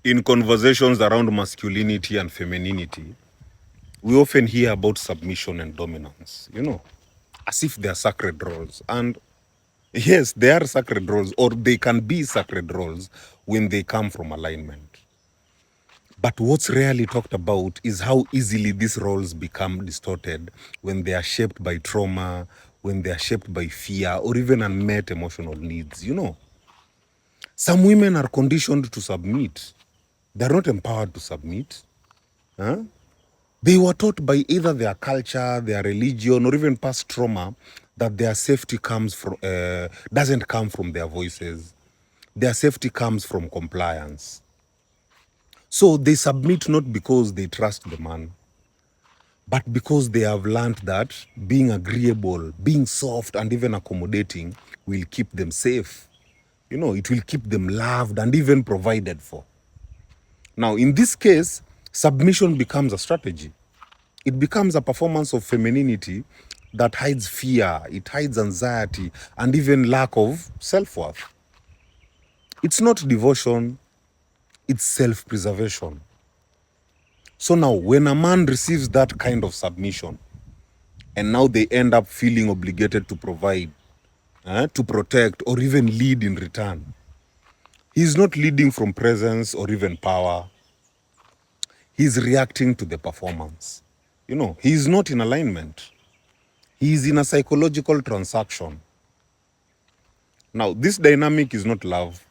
In conversations around masculinity and femininity, we often hear about submission and dominance, as if they are sacred roles. And yes, they are sacred roles, or they can be sacred roles when they come from alignment. But what's rarely talked about is how easily these roles become distorted when they are shaped by trauma, when they are shaped by fear, or even unmet emotional needs. Some women are conditioned to submit. They're not empowered to submit. Huh? They were taught by either their culture, their religion, or even past trauma that their safety doesn't come from their voices. Their safety comes from compliance. So they submit not because they trust the man, but because they have learned that being agreeable, being soft, and even accommodating will keep them safe. It will keep them loved and even provided for. Now, in this case, submission becomes a strategy. It becomes a performance of femininity that hides fear, it hides anxiety, and even lack of self-worth. It's not devotion, it's self-preservation. So now, when a man receives that kind of submission, and now they end up feeling obligated to provide, to protect, or even lead in return, he's not leading from presence or even power. He's reacting to the performance. He's not in alignment. He's in a psychological transaction. Now, this dynamic is not love.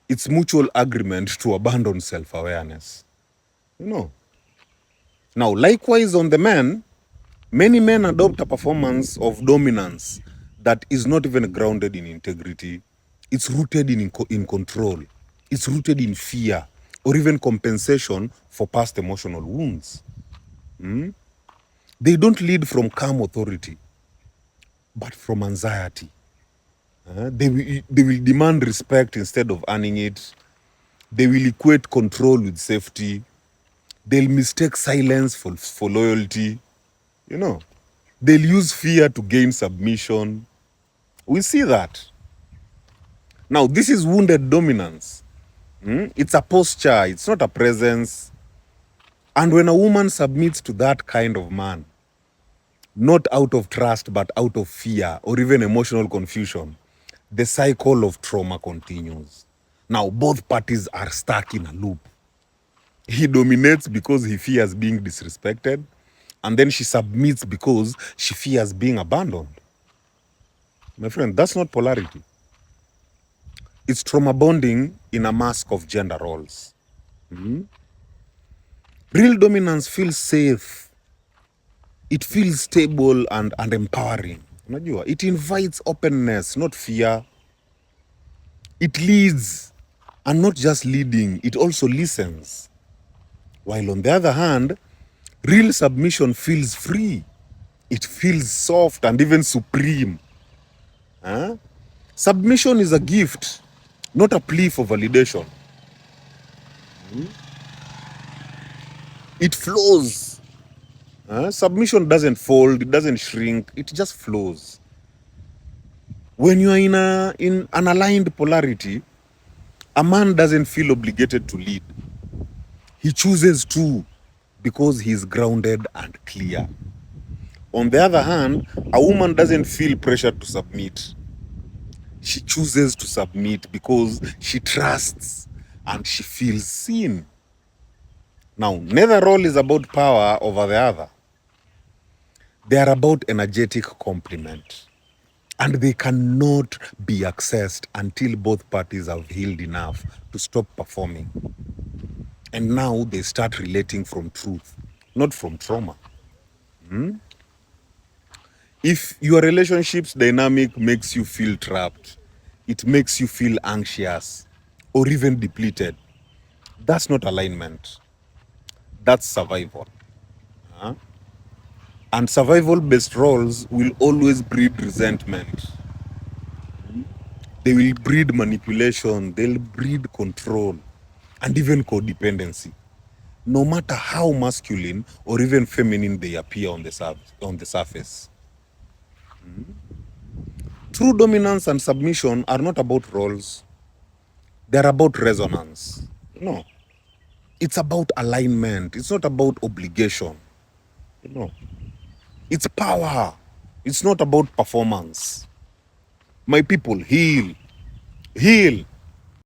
It's mutual agreement to abandon self-awareness. Now, likewise on the men, many men adopt a performance of dominance that is not even grounded in integrity. It's rooted in control. It's rooted in fear or even compensation for past emotional wounds. They don't lead from calm authority, but from anxiety. They will demand respect instead of earning it. They will equate control with safety. They'll mistake silence for loyalty. They'll use fear to gain submission. We see that. Now, this is wounded dominance. It's a posture, it's not a presence. And when a woman submits to that kind of man, not out of trust, but out of fear or even emotional confusion, the cycle of trauma continues. Now, both parties are stuck in a loop. He dominates because he fears being disrespected, and then she submits because she fears being abandoned. My friend, that's not polarity. It's trauma bonding in a mask of gender roles. Real dominance feels safe. It feels stable and empowering. It invites openness, not fear. It leads, and not just leading, it also listens. While on the other hand, real submission feels free. It feels soft and even supreme. Submission is a gift, not a plea for validation. It flows. Submission doesn't fold, it doesn't shrink, it just flows. When you are in an aligned polarity, a man doesn't feel obligated to lead. He chooses to because he's grounded and clear. On the other hand, a woman doesn't feel pressured to submit. She chooses to submit because she trusts and she feels seen. Now, neither role is about power over the other. They are about energetic complement. And they cannot be accessed until both parties have healed enough to stop performing. And now they start relating from truth, not from trauma. If your relationship's dynamic makes you feel trapped, it makes you feel anxious or even depleted, that's not alignment. That's survival. And survival-based roles will always breed resentment. They will breed manipulation, they'll breed control, and even codependency. No matter how masculine or even feminine they appear on the surface. True dominance and submission are not about roles. They're about resonance. No. It's about alignment. It's not about obligation. You know, it's power. It's not about performance. My people, heal. Heal.